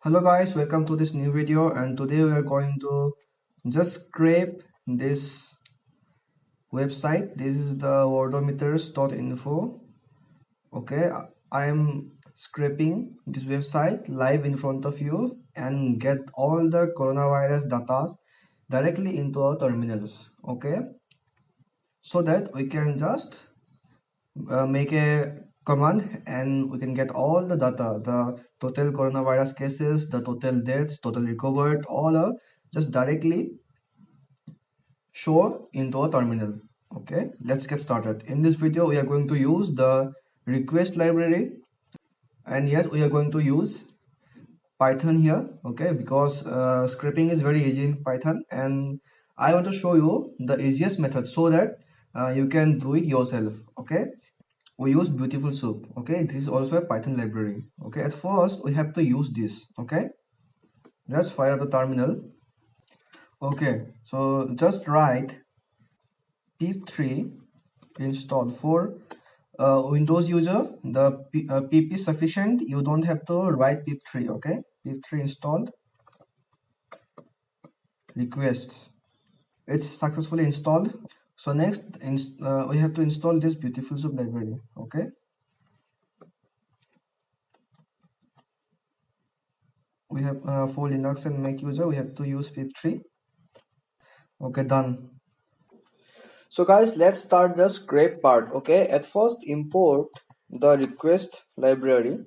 Hello guys, welcome to this new video, and today we are going to just scrape this website. This is the worldometers.info. Okay, I am scraping this website live in front of you and get all the coronavirus data directly into our terminals. Okay, so that we can just make a command and we can get all the data, the total coronavirus cases, the total deaths, total recovered, all are just directly show into a terminal. Okay, let's get started. In this video we are going to use the request library, and yes, we are going to use Python here. Okay, because scripting is very easy in Python, and I want to show you the easiest method so that you can do it yourself. Okay, we use beautiful soup. Okay, this is also a Python library. Okay, at first we have to use this. Okay, let's fire up the terminal. Okay, so just write pip3 install for Windows user. The pip is sufficient, you don't have to write pip3. Okay, pip3 installed, requests, it's successfully installed. So next we have to install this beautiful soup library. Okay, we have for Linux and Mac user we have to use pip3. Okay, done. So guys, let's start the scrape part. Okay, at first import the request library,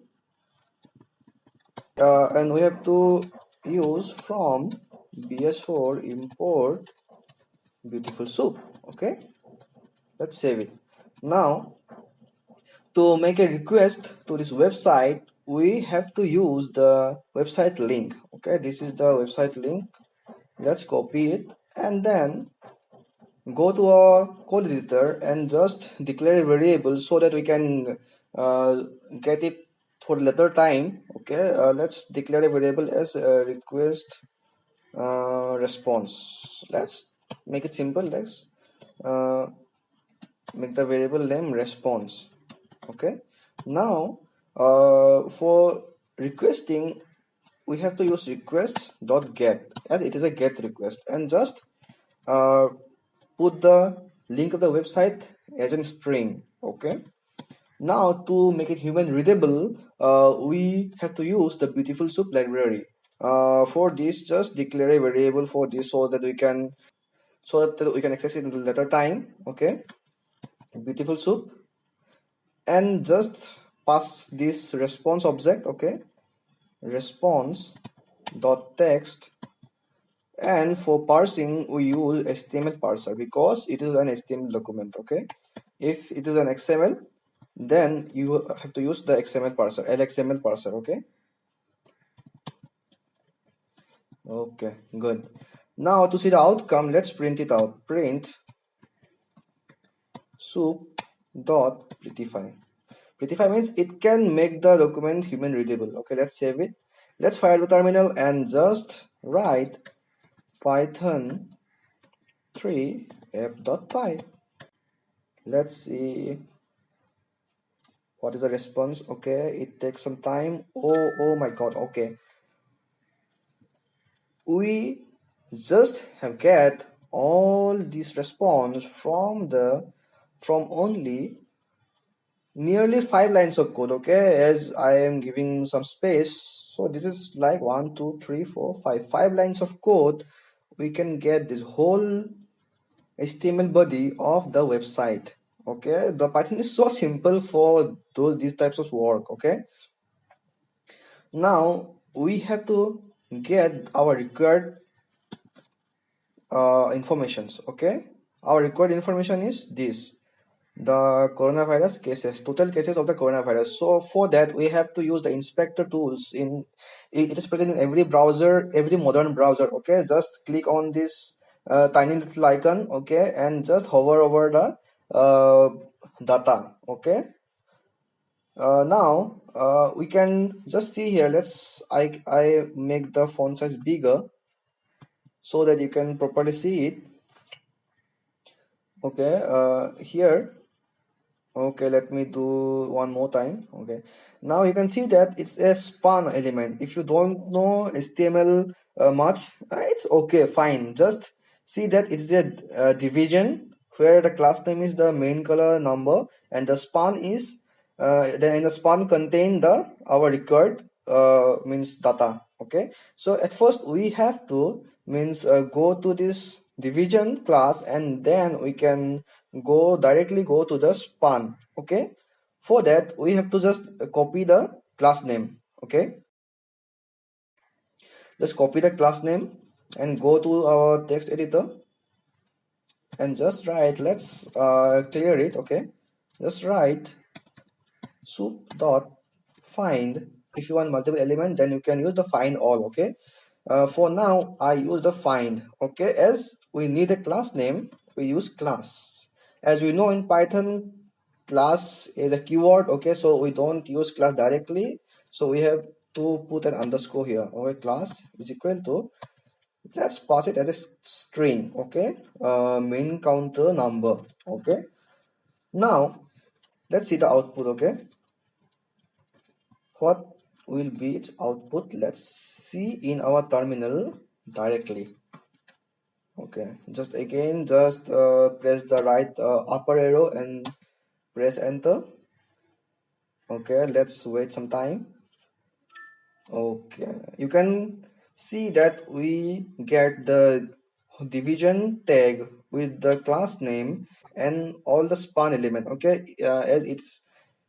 and we have to use from bs4 import beautiful soup. Okay, let's save it. Now to make a request to this website, we have to use the website link. Okay, this is the website link. Let's copy it and then go to our code editor and just declare a variable so that we can get it for later time. Okay, let's declare a variable as a request response. Let's make it simple. Let's make the variable name response. Okay, now for requesting we have to use request.get as it is a get request, and just put the link of the website as a string. Okay, now to make it human readable, we have to use the beautiful soup library. For this, just declare a variable for this so that we can access it in the later time. Okay, beautiful soup, and just pass this response object. Okay, response dot text, and for parsing we use HTML parser because it is an HTML document. Okay, if it is an XML, then you have to use the XML parser, LXML parser. Okay, good. Now to see the outcome, let's print it out. Print soup dot prettify. Prettify means it can make the document human readable. Okay, let's save it. Let's fire the terminal and just write python 3 f.py. Let's see what is the response. Okay, it takes some time. Oh my god. Okay, we just have get all this response from only nearly 5 lines of code. Okay, as I am giving some space, so this is like 1 2 3 4 5 lines of code. We can get this whole HTML body of the website. Okay, the Python is so simple for these types of work. Okay, now we have to get our required informations. Okay, our required information is this: the coronavirus cases, total cases of the coronavirus. So for that we have to use the inspector tools. It is present in every browser, every modern browser. Okay, just click on this tiny little icon. Okay, and just hover over the data. Okay, now we can just see here. I make the font size bigger so that you can properly see it. Okay, here. Okay, let me do one more time. Okay, Now you can see that it's a span element. If you don't know HTML much, it's okay, fine. Just see that it's a division where the class name is the main color number and the span is the span contain the our required means data. Okay, so at first we have to means go to this division class and then we can directly go to the span. Okay, for that we have to just copy the class name. Okay, just copy the class name and go to our text editor and just write, let's clear it. Okay, just write soup dot find. If you want multiple element, then you can use the find all. Okay, for now I use the find. Okay, as we need a class name, we use class. As we know in Python, class is a keyword. Okay, so we don't use class directly, so we have to put an underscore here. Okay, class is equal to, let's pass it as a string. Okay, main counter number. Okay, now let's see the output. Okay, what will be its output? Let's see in our terminal directly. Okay, just again just press the right upper arrow and press enter. Okay, let's wait some time. Okay, you can see that we get the division tag with the class name and all the span element. Okay,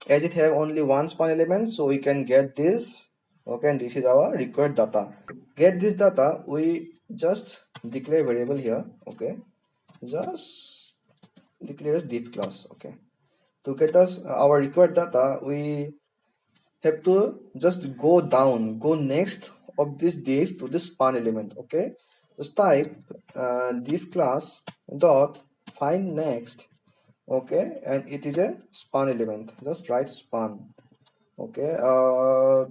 as it have only one span element, so we can get this. Okay, and this is our required data. Get this data, we just declare variable here. Okay, just declare as div class. Okay, to get us our required data, we have to just go next of this div to this span element. Okay, just type div class dot find next. Okay, and it is a span element. Just write span. Okay,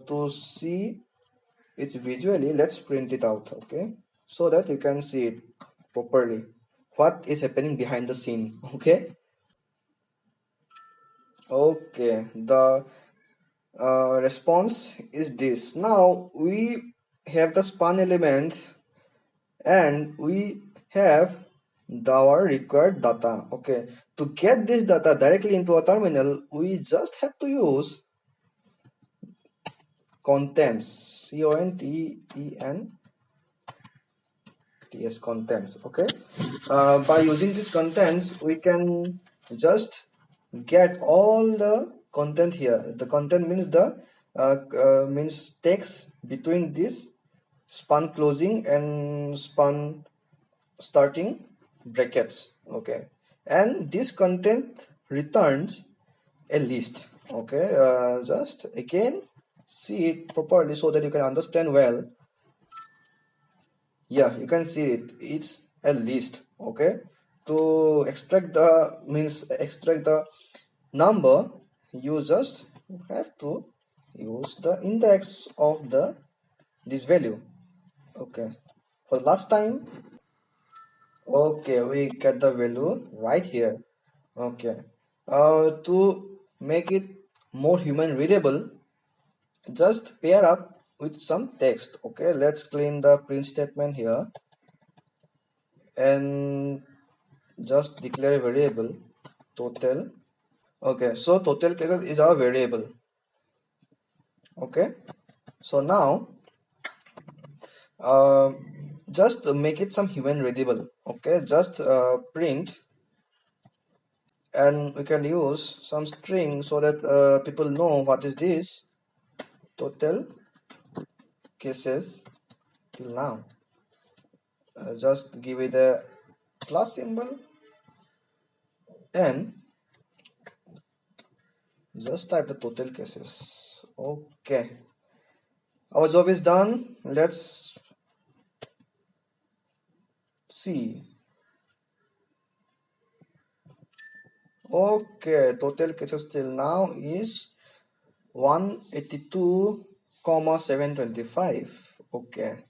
to see it visually, let's print it out. Okay, so that you can see it properly what is happening behind the scene. Okay, okay, the response is this. Now we have the span element and we have our required data. Okay, to get this data directly into a terminal, we just have to use contents, contents, contents. Okay, by using these contents we can just get all the content here. The content means the means text between this span closing and span starting brackets. Okay, and this content returns a list. Okay, just again see it properly so that you can understand well. Yeah, you can see it, it's a list. Okay, to extract the number, you just have to use the index of this value. Okay, for last time. Okay, we get the value right here. Okay, to make it more human readable, just pair up with some text. Okay, let's clean the print statement here and just declare a variable total. Okay, so total cases is our variable. Okay, so now uh, just make it some human readable. Okay, just print, and we can use some string so that people know what is this total cases till now. Just give it a plus symbol and just type the total cases. Okay, our job is done. Let's see. Okay, total cases till now is 182,725. Okay,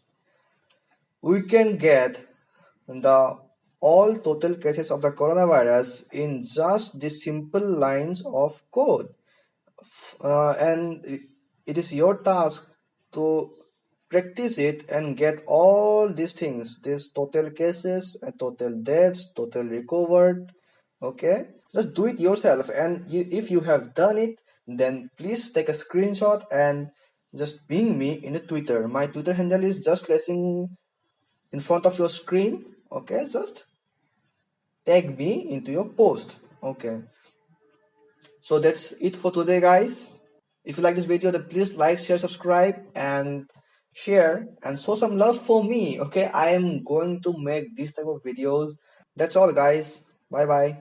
we can get the all total cases of the coronavirus in just the simple lines of code. and it is your task to practice it and get all these things, these total cases, total deaths, total recovered. Okay, just do it yourself, and if you have done it, then please take a screenshot and just ping me in the Twitter. My Twitter handle is just flashing in front of your screen. Okay, just tag me into your post. Okay, so that's it for today, guys. If you like this video, then please like, share, subscribe, and share and show some love for me. Okay, I am going to make this type of videos. That's all, guys. Bye bye.